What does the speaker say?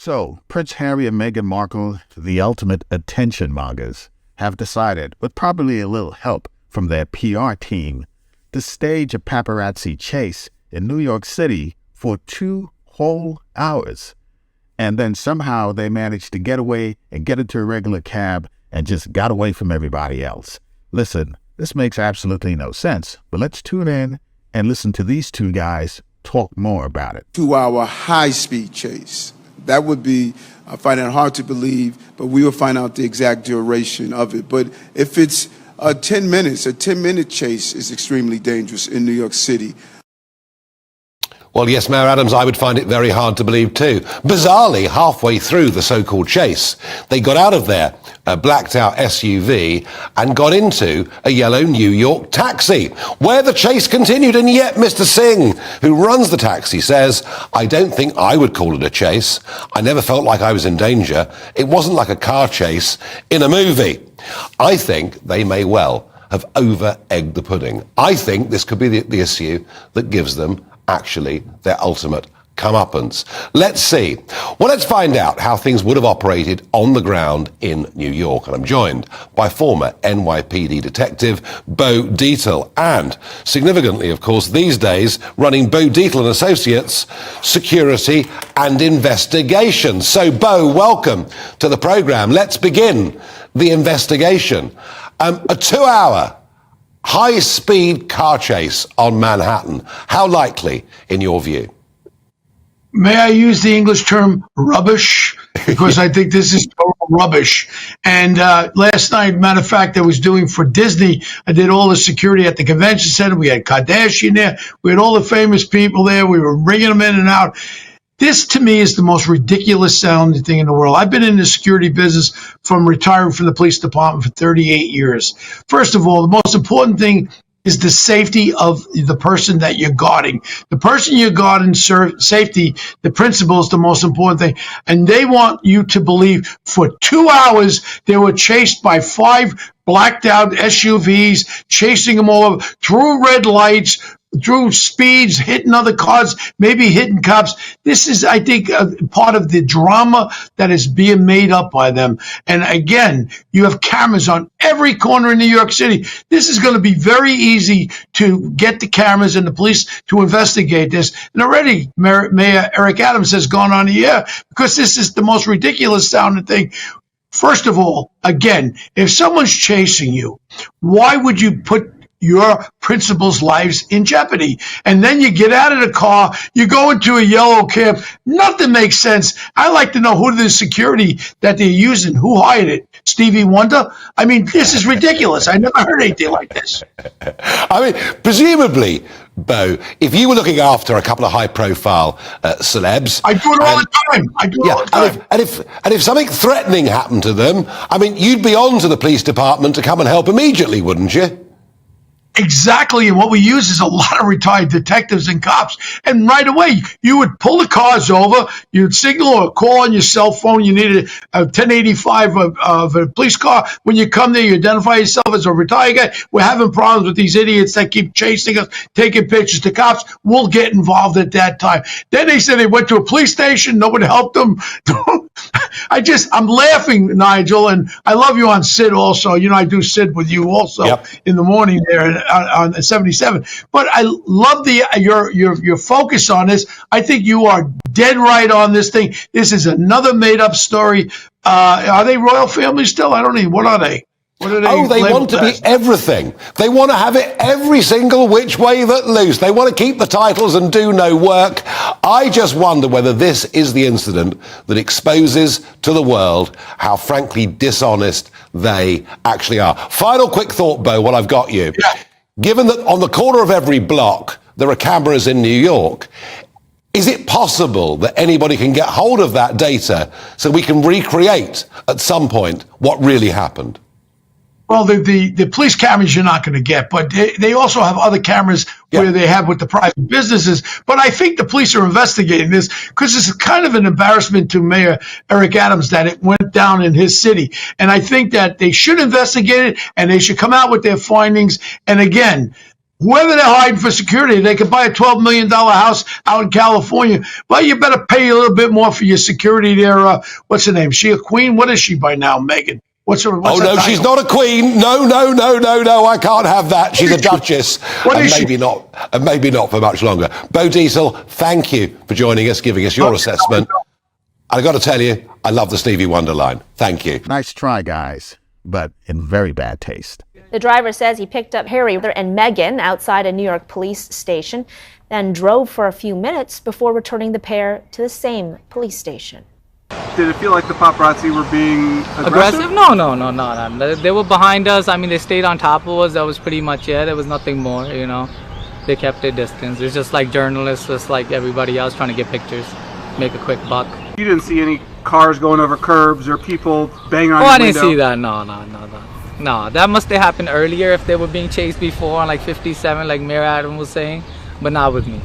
So, Prince Harry and Meghan Markle, the ultimate attention mongers, have decided, with probably a little help from their PR team, to stage a paparazzi chase in New York City for 2 whole hours. And then somehow they managed to get away and get into a regular cab and just got away from everybody else. Listen, this makes absolutely no sense, but let's tune in and listen to these two guys talk more about it. 2-hour high-speed chase. That would be, I find it hard to believe, but we will find out the exact duration of it. But if it's 10 minutes, a 10-minute chase is extremely dangerous in New York City. Well, yes, Mayor Adams, I would find it very hard to believe too. Bizarrely, halfway through the so-called chase, they got out of their blacked-out SUV and got into a yellow New York taxi, where the chase continued. And yet Mr. Singh, who runs the taxi, says, I don't think I would call it a chase. I never felt like I was in danger. It wasn't like a car chase in a movie. I think they may well have over-egged the pudding. I think this could be the issue that gives them actually their ultimate comeuppance. Let's see. Well, let's find out how things would have operated on the ground in New York. And I'm joined by former NYPD detective Bo Dietl and, significantly, of course, these days, running Bo Dietl and Associates Security and Investigation. So, Bo, welcome to the program. Let's begin the investigation. A 2-hour high-speed car chase on Manhattan. How likely, in your view? May I use the English term rubbish? Because I think this is total rubbish. And last night, matter of fact, I was doing for Disney, I did all the security at the convention center. We had Kardashian there. We had all the famous people there. We were bringing them in and out. This, to me, is the most ridiculous sounding thing in the world. I've been in the security business from retiring from the police department for 38 years. First of all, the most important thing is the safety of the person that you're guarding. The person you're guarding, safety, the principle is the most important thing. And they want you to believe for 2 hours they were chased by 5 blacked out SUVs, chasing them all over, through red lights, through speeds, hitting other cars, maybe hitting cops. This is, I think, part of the drama that is being made up by them. And again, you have cameras on every corner in New York City. This is going to be very easy to get the cameras and the police to investigate this. And already Mayor Eric Adams has gone on the air because this is the most ridiculous sounding thing. First of all, again, if someone's chasing you, why would you put your principals' lives in jeopardy? And then you get out of the car, you go into a yellow cab. Nothing makes sense. I like to know who the security that they're using, who hired it. Stevie Wonder? I mean, this is ridiculous. I never heard anything like this. I mean, presumably, Bo, if you were looking after a couple of high-profile celebs, I do it all the time. I do it all the time. And if something threatening happened to them, I mean, you'd be on to the police department to come and help immediately, wouldn't you? Exactly, and what we use is a lot of retired detectives and cops. And right away, you would pull the cars over, you'd signal or call on your cell phone. You needed a 1085 of a police car. When you come there, you identify yourself as a retired guy. We're having problems with these idiots that keep chasing us, taking pictures. The cops will get involved at that time. Then they said they went to a police station. Nobody helped them. I'm laughing, Nigel, and I love you on Sid also. You know, I do Sid with you also in the morning there on 77. But I love your focus on this. I think you are dead right on this thing. This is another made-up story. Are they royal family still? I don't know. What are they? Oh, they want to be everything. They want to have it every single which way that loose. They want to keep the titles and do no work. I just wonder whether this is the incident that exposes to the world how frankly dishonest they actually are. Final quick thought, Bo, while I've got you. Yeah. Given that on the corner of every block there are cameras in New York, is it possible that anybody can get hold of that data so we can recreate at some point what really happened? Well, the police cameras you're not going to get, but they also have other cameras where they have with the private businesses. But I think the police are investigating this because it's kind of an embarrassment to Mayor Eric Adams that it went down in his city. And I think that they should investigate it and they should come out with their findings. And again, whoever they're hiding for security, they could buy a $12 million house out in California. Well, you better pay a little bit more for your security there. What's her name? She a queen? What is she by now, Meghan? What's her no, title? she's not a queen. No, I can't have that. She's a duchess. Maybe not for much longer. Bo Diesel, thank you for joining us, giving us your assessment. I've got to tell you, I love the Stevie Wonder line. Thank you. Nice try, guys, but in very bad taste. The driver says he picked up Harry and Meghan outside a New York police station, then drove for a few minutes before returning the pair to the same police station. Did it feel like the paparazzi were being aggressive? No. They were behind us. I mean, they stayed on top of us. That was pretty much it. There was nothing more, you know. They kept their distance. It's just like journalists, just like everybody else trying to get pictures, make a quick buck. You didn't see any cars going over curbs or people banging on your window? I didn't see that. No, that must have happened earlier if they were being chased before on like 57, like Mayor Adam was saying, but not with me.